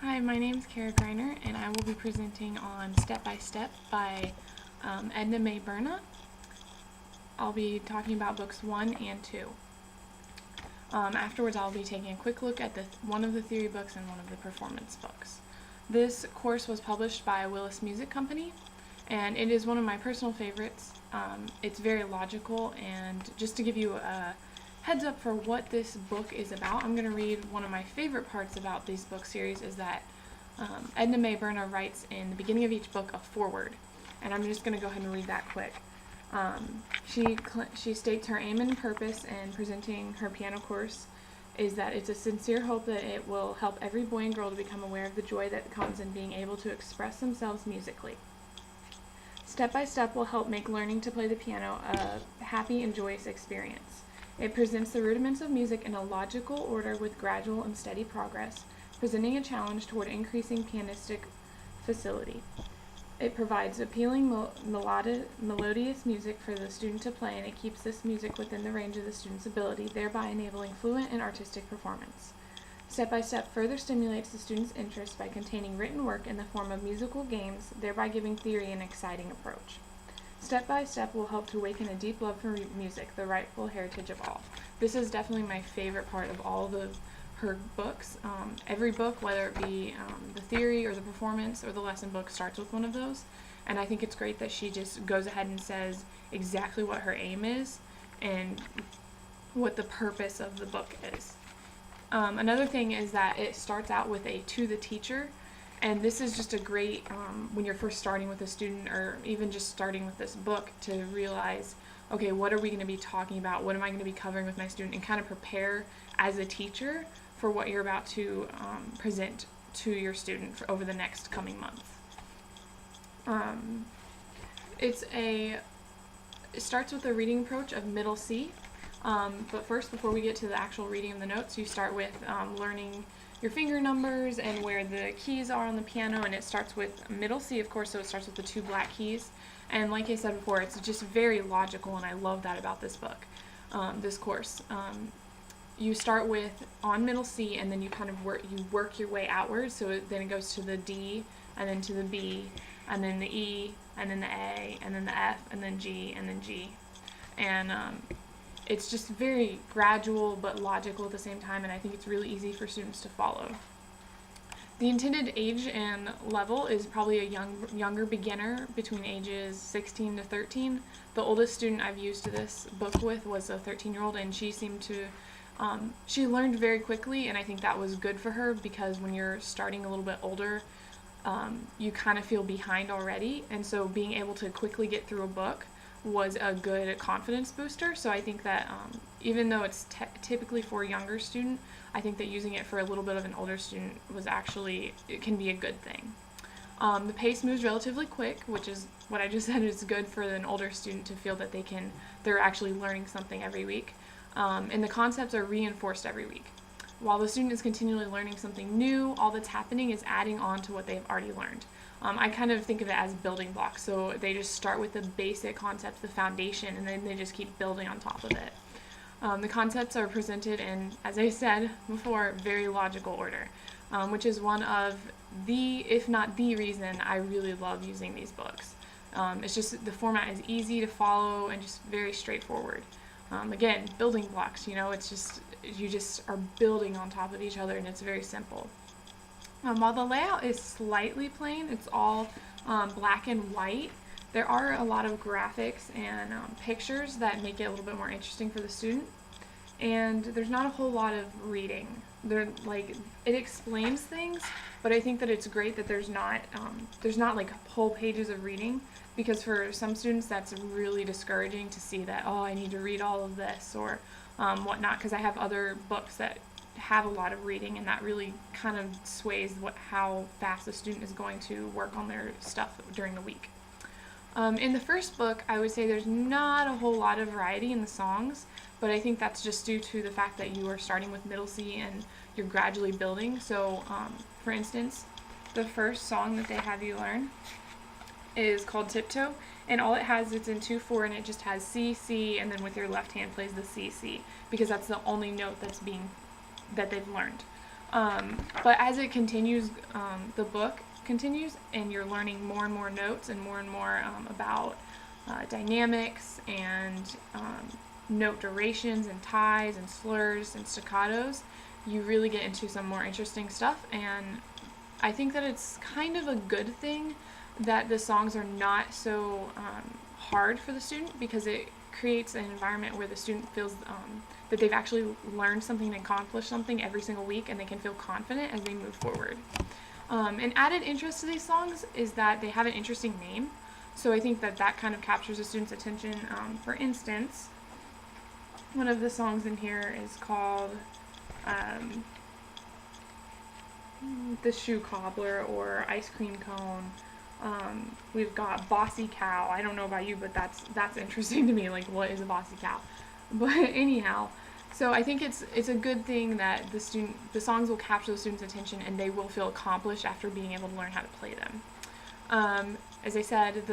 Hi, my name is Greiner, and I will be presenting on Step by Step by Edna Mae Berna. I'll be talking about books 1 and 2. Afterwards, I'll be taking a quick look at one of the theory books and one of the performance books. This course was published by Willis Music Company, and it is one of my personal favorites. It's very logical, and just to give you a heads up for what this book is about, I'm going to read one of my favorite parts about these book series is that Edna Mae Berna writes in the beginning of each book a foreword, and I'm just going to go ahead and read that quick. She states her aim and purpose in presenting her piano course is that it's a sincere hope that it will help every boy and girl to become aware of the joy that comes in being able to express themselves musically. Step by Step will help make learning to play the piano a happy and joyous experience. It presents the rudiments of music in a logical order with gradual and steady progress, presenting a challenge toward increasing pianistic facility. It provides appealing melodious music for the student to play, and it keeps this music within the range of the student's ability, thereby enabling fluent and artistic performance. Step by Step further stimulates the student's interest by containing written work in the form of musical games, thereby giving theory an exciting approach. Step by Step will help to awaken a deep love for music, the rightful heritage of all. This is definitely my favorite part of all of her books. Every book, whether it be the theory or the performance or the lesson book, starts with one of those. And I think it's great that she just goes ahead and says exactly what her aim is and what the purpose of the book is. Another thing is that it starts out with a to the teacher. And this is just a great, when you're first starting with a student or even just starting with this book, to realize, okay, what are we going to be talking about? What am I going to be covering with my student? And kind of prepare as a teacher for what you're about to present to your student over the next coming month. It starts with a reading approach of middle C. But first, before we get to the actual reading of the notes, you start with learning your finger numbers and where the keys are on the piano, and it starts with middle C, of course, so it starts with the 2 black keys. And like I said before, it's just very logical, and I love that about this book, this course. You start with on middle C, and then you kind of work your way outwards, so then it goes to the D, and then to the B, and then the E, and then the A, and then the F, and then G, and then G. And it's just very gradual but logical at the same time, and I think it's really easy for students to follow. The intended age and level is probably a younger beginner between ages 16 to 13. The oldest student I've used this book with was a 13-year-old, and she seemed to, she learned very quickly, and I think that was good for her because when you're starting a little bit older, you kind of feel behind already, and so being able to quickly get through a book was a good confidence booster. So I think that even though it's typically for a younger student, I think that using it for a little bit of an older student it can be a good thing. The pace moves relatively quick, which is what I just said is good for an older student to feel that they're actually learning something every week. And the concepts are reinforced every week. While the student is continually learning something new, all that's happening is adding on to what they've already learned. I kind of think of it as building blocks, so they just start with the basic concepts, the foundation, and then they just keep building on top of it. The concepts are presented in, as I said before, very logical order, which is one of the, if not the reason I really love using these books. It's just the format is easy to follow and just very straightforward. Again, building blocks, it's just, you just are building on top of each other, and it's very simple. While the layout is slightly plain, it's all black and white, there are a lot of graphics and pictures that make it a little bit more interesting for the student. And there's not a whole lot of reading. It explains things, but I think that it's great that there's not like whole pages of reading, because for some students that's really discouraging to see that, oh, I need to read all of this or whatnot, because I have other books that have a lot of reading, and that really kind of sways how fast the student is going to work on their stuff during the week. In the first book, I would say there's not a whole lot of variety in the songs, but I think that's just due to the fact that you are starting with middle C and you're gradually building. So, for instance, the first song that they have you learn is called Tiptoe, and all it has, it's in 2/4, and it just has C, C, and then with your left hand plays the C, C, because that's the only note that they've learned. But as it continues, the book continues, and you're learning more and more notes and more about dynamics and note durations and ties and slurs and staccatos, you really get into some more interesting stuff. And I think that it's kind of a good thing that the songs are not so hard for the student, because it creates an environment where the student feels that they've actually learned something and accomplished something every single week, and they can feel confident as they move forward. An added interest to these songs is that they have an interesting name, so I think that that kind of captures a student's attention. For instance, one of the songs in here is called The Shoe Cobbler, or Ice Cream Cone. We've got Bossy Cow. I don't know about you, but that's interesting to me. Like, what is a bossy cow? But anyhow, so I think it's a good thing that the songs will capture the student's attention, and they will feel accomplished after being able to learn how to play them. As I said, as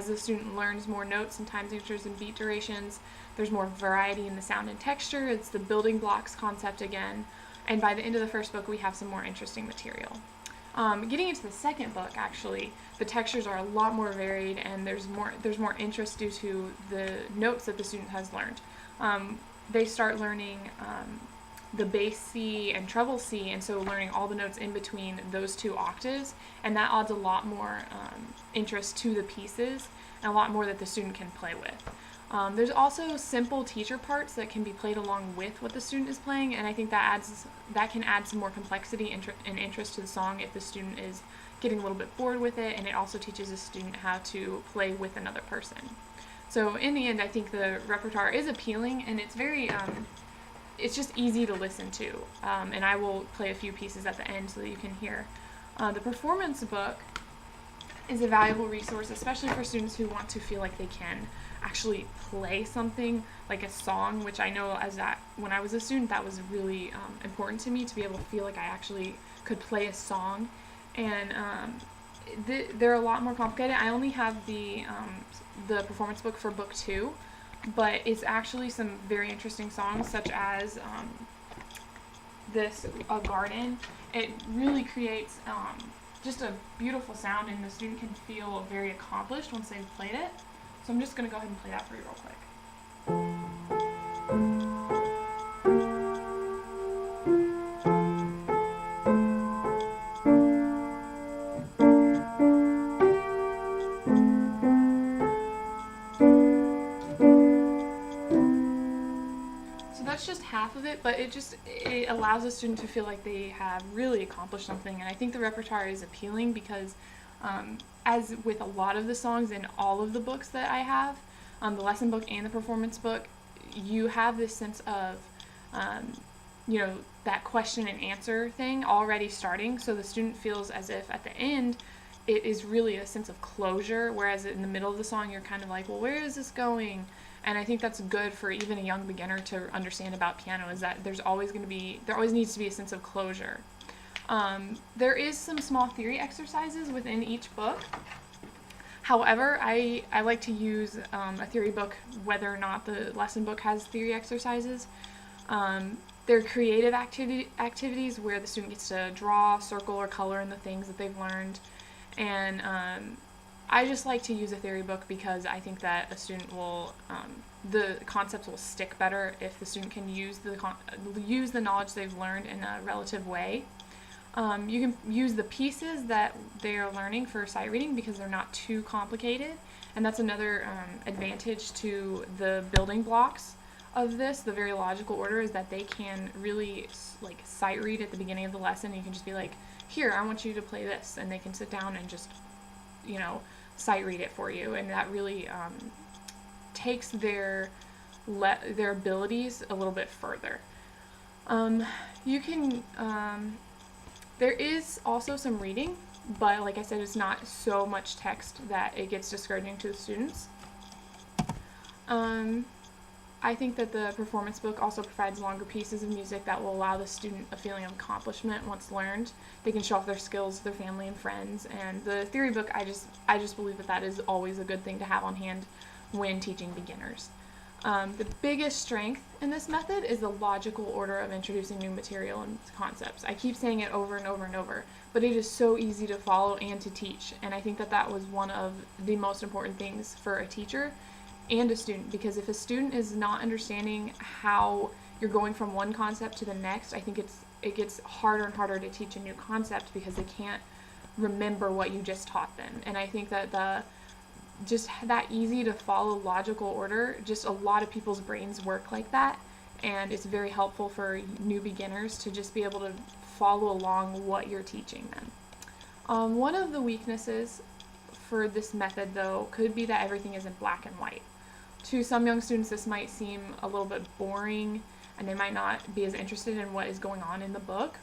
the student learns more notes and time signatures and beat durations, there's more variety in the sound and texture. It's the building blocks concept again. And by the end of the first book, we have some more interesting material. Getting into the second book, actually, the textures are a lot more varied, and there's more interest due to the notes that the student has learned. They start learning the bass C and treble C, and so learning all the notes in between those two octaves, and that adds a lot more interest to the pieces and a lot more that the student can play with. There's also simple teacher parts that can be played along with what the student is playing, and I think that can add some more complexity and interest to the song if the student is getting a little bit bored with it, and it also teaches the student how to play with another person. So in the end, I think the repertoire is appealing, and it's very, it's just easy to listen to, and I will play a few pieces at the end so that you can hear. The performance book is a valuable resource, especially for students who want to feel like they can actually play something like a song, which I know when I was a student, that was really important to me, to be able to feel like I actually could play a song. And they're a lot more complicated. I only have the performance book for book 2, but it's actually some very interesting songs, such as this A Garden. It really creates just a beautiful sound, and the student can feel very accomplished once they've played it. So I'm just going to go ahead and play that for you real quick. So that's just half of it, but it allows a student to feel like they have really accomplished something, and I think the repertoire is appealing because as with a lot of the songs in all of the books that I have, the lesson book and the performance book, you have this sense of, that question and answer thing already starting, so the student feels as if at the end it is really a sense of closure, whereas in the middle of the song you're kind of like, well, where is this going? And I think that's good for even a young beginner to understand about piano, is that there always needs to be a sense of closure. There is some small theory exercises within each book. However, I like to use a theory book whether or not the lesson book has theory exercises. They're creative activities where the student gets to draw, circle, or color in the things that they've learned. And I just like to use a theory book because I think that a student will, the concepts will stick better if the student can use the knowledge they've learned in a relative way. You can use the pieces that they are learning for sight reading because they're not too complicated, and that's another advantage to the building blocks of this. The very logical order is that they can really sight read at the beginning of the lesson, and you can just be like, here, I want you to play this, and they can sit down and just sight read it for you, and that really takes their abilities a little bit further. You can there is also some reading, but like I said, it's not so much text that it gets discouraging to the students. I think that the performance book also provides longer pieces of music that will allow the student a feeling of accomplishment once learned. They can show off their skills to their family and friends, and the theory book, I just believe that is always a good thing to have on hand when teaching beginners. The biggest strength in this method is the logical order of introducing new material and concepts. I keep saying it over and over and over, but it is so easy to follow and to teach, and I think that that was one of the most important things for a teacher and a student, because if a student is not understanding how you're going from one concept to the next, I think it gets harder and harder to teach a new concept because they can't remember what you just taught them. And I think that just that easy to follow logical order, just a lot of people's brains work like that, and it's very helpful for new beginners to just be able to follow along what you're teaching them. One of the weaknesses for this method, though, could be that everything is in black and white. To some young students, this might seem a little bit boring, and they might not be as interested in what is going on in the book.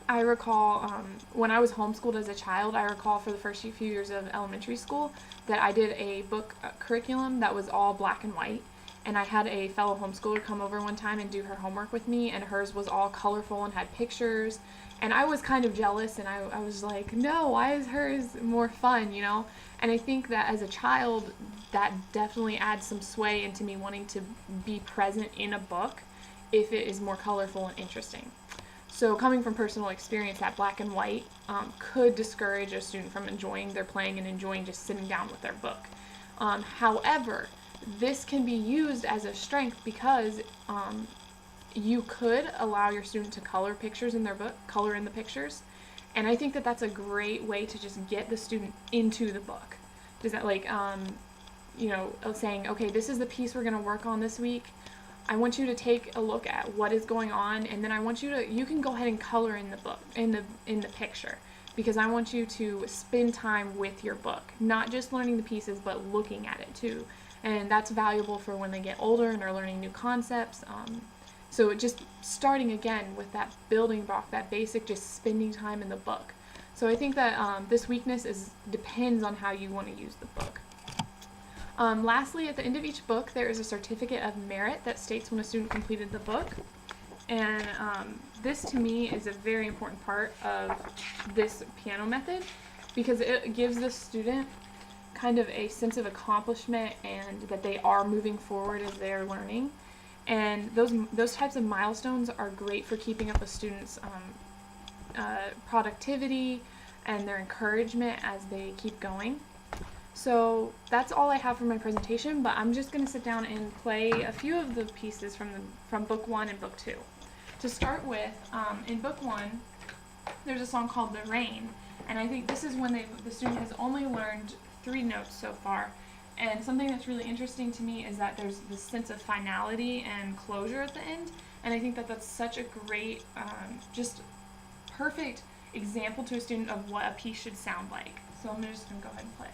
I recall when I was homeschooled as a child, I recall for the first few years of elementary school that I did a book curriculum that was all black and white, and I had a fellow homeschooler come over one time and do her homework with me, and hers was all colorful and had pictures, and I was kind of jealous, and I was like, no, why is hers more fun, you know? And I think that as a child, that definitely adds some sway into me wanting to be present in a book if it is more colorful and interesting. So coming from personal experience, that black and white could discourage a student from enjoying their playing and enjoying just sitting down with their book. However, this can be used as a strength because you could allow your student to color pictures in their book, color in the pictures, and I think that that's a great way to just get the student into the book. Is that like, saying, okay, this is the piece we're going to work on this week. I want you to take a look at what is going on, and then I want you can go ahead and color in the book, in the picture, because I want you to spend time with your book, not just learning the pieces, but looking at it too. And that's valuable for when they get older and are learning new concepts. So just starting again with that building block, that basic, just spending time in the book. So I think that this weakness depends on how you want to use the book. Lastly, at the end of each book, there is a certificate of merit that states when a student completed the book. And this, to me, is a very important part of this piano method because it gives the student kind of a sense of accomplishment and that they are moving forward as they're learning. And those types of milestones are great for keeping up a student's productivity and their encouragement as they keep going. So that's all I have for my presentation, but I'm just going to sit down and play a few of the pieces from book 1 and book 2. To start with, in book 1, there's a song called The Rain, and I think this is when the student has only learned 3 notes so far. And something that's really interesting to me is that there's this sense of finality and closure at the end, and I think that that's such a great, just perfect example to a student of what a piece should sound like. So I'm just going to go ahead and play.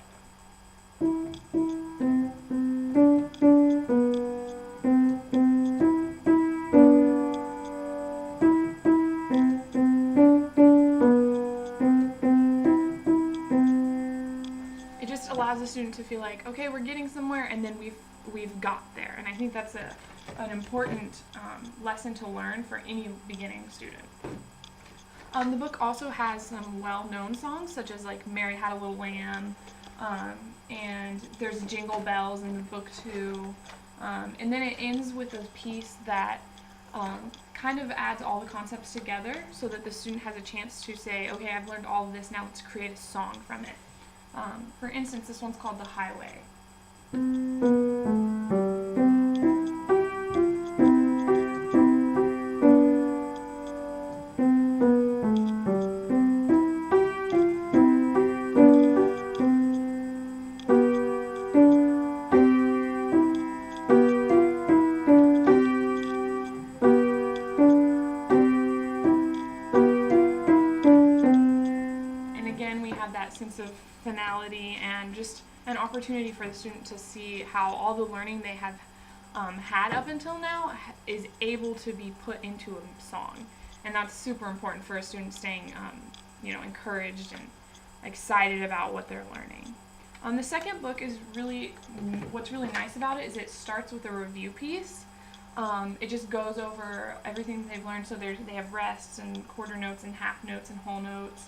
It just allows the student to feel like, okay, we're getting somewhere, and then we've got there. And I think that's an important lesson to learn for any beginning student. The book also has some well-known songs, such as like Mary Had a Little Lamb, and there's Jingle Bells in the book too. And then it ends with a piece that kind of adds all the concepts together so that the student has a chance to say, okay, I've learned all of this, now let's create a song from it. For instance, this one's called The Highway. Sense of finality and just an opportunity for the student to see how all the learning they have had up until now is able to be put into a song, and that's super important for a student staying encouraged and excited about what they're learning. The second book is what's really nice about it is it starts with a review piece. It just goes over everything they've learned, so they have rests and quarter notes and half notes and whole notes.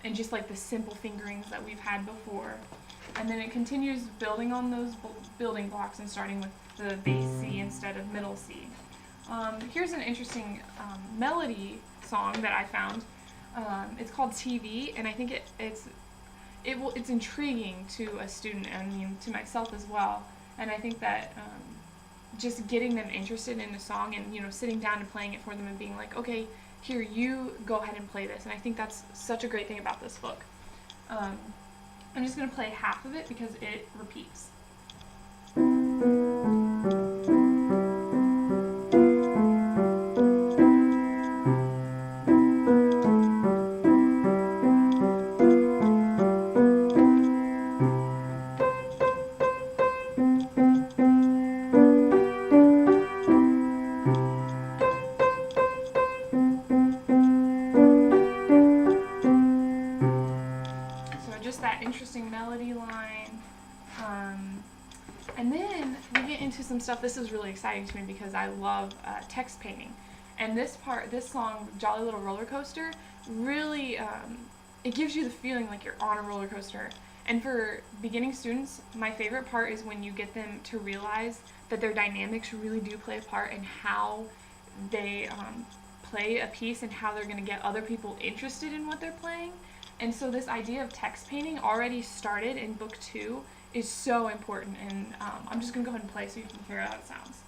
And just like the simple fingerings that we've had before. And then it continues building on those building blocks and starting with the bass C instead of middle C. Here's an interesting melody song that I found. It's called TV, and I think it's intriguing to a student, I mean to myself as well. And I think that just getting them interested in a song and sitting down and playing it for them and being like, okay, here, you go ahead and play this. And I think that's such a great thing about this book. I'm just going to play half of it because it repeats. That interesting melody line, and then we get into some stuff. This is really exciting to me because I love text painting, and this song, Jolly Little Roller Coaster, really it gives you the feeling like you're on a roller coaster. And for beginning students, my favorite part is when you get them to realize that their dynamics really do play a part in how they play a piece and how they're going to get other people interested in what they're playing. And so this idea of text painting already started in book 2 is so important, and I'm just going to go ahead and play so you can hear how it sounds.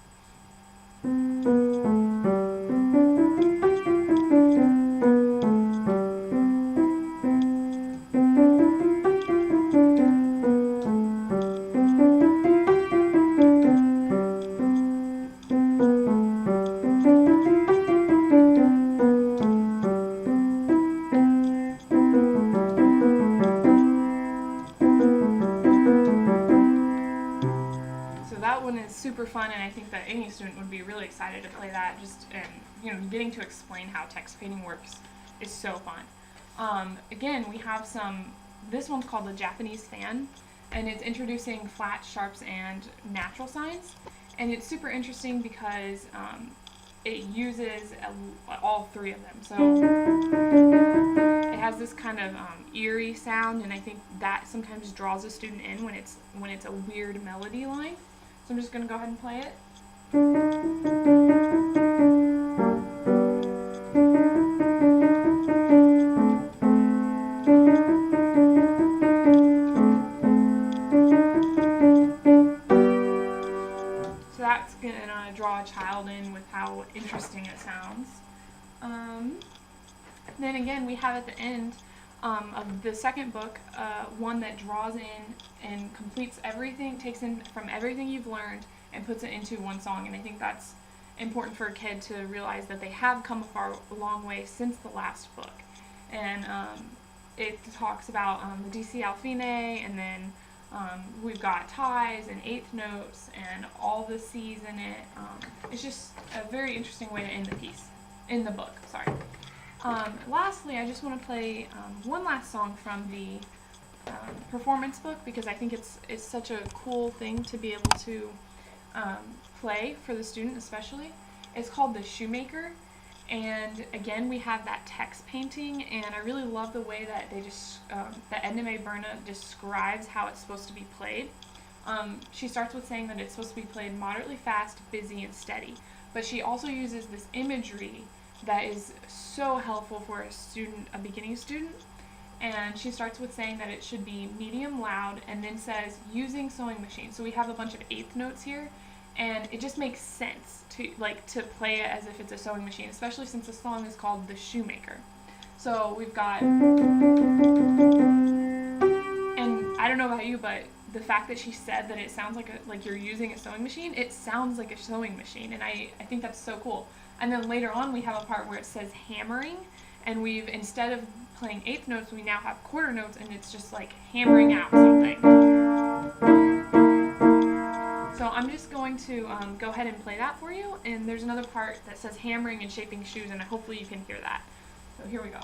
Super fun, and I think that any student would be really excited to play that. Getting to explain how text painting works is so fun. Again, we have this one's called the Japanese fan, and it's introducing flats, sharps, and natural signs. And it's super interesting because it uses all 3 of them. So it has this kind of eerie sound, and I think that sometimes draws a student in when it's a weird melody line. So I'm just going to go ahead and play it. So that's going to draw a child in with how interesting it sounds. Then again, we have at the end of the second book, one that draws in and completes everything, takes in from everything you've learned and puts it into one song. And I think that's important for a kid to realize that they have come a long way since the last book. And it talks about the DC Alfine, and then we've got ties and eighth notes and all the C's in it. It's just a very interesting way to end the book. Sorry. Lastly, I just want to play one last song from the performance book because I think it's such a cool thing to be able to play for the student especially. It's called The Shoemaker, and again we have that text painting, and I really love the way that that Edna Mae Berna describes how it's supposed to be played. She starts with saying that it's supposed to be played moderately fast, busy, and steady, but she also uses this imagery that is so helpful for a beginning student. And she starts with saying that it should be medium loud, and then says using sewing machine. So we have a bunch of eighth notes here, and it just makes sense to play it as if it's a sewing machine, especially since the song is called The Shoemaker. So we've got, and I don't know about you, but the fact that she said that it sounds like you're using a sewing machine, it sounds like a sewing machine, and I think that's so cool. And then later on we have a part where it says hammering, and instead of playing eighth notes, we now have quarter notes, and it's just like hammering out something. So I'm just going to go ahead and play that for you, and there's another part that says hammering and shaping shoes, and hopefully you can hear that. So here we go.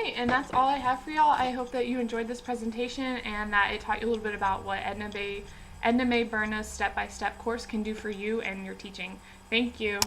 right, and that's all I have for y'all. I hope that you enjoyed this presentation and that it taught you a little bit about what Edna May Berna's step-by-step course can do for you and your teaching. Thank you.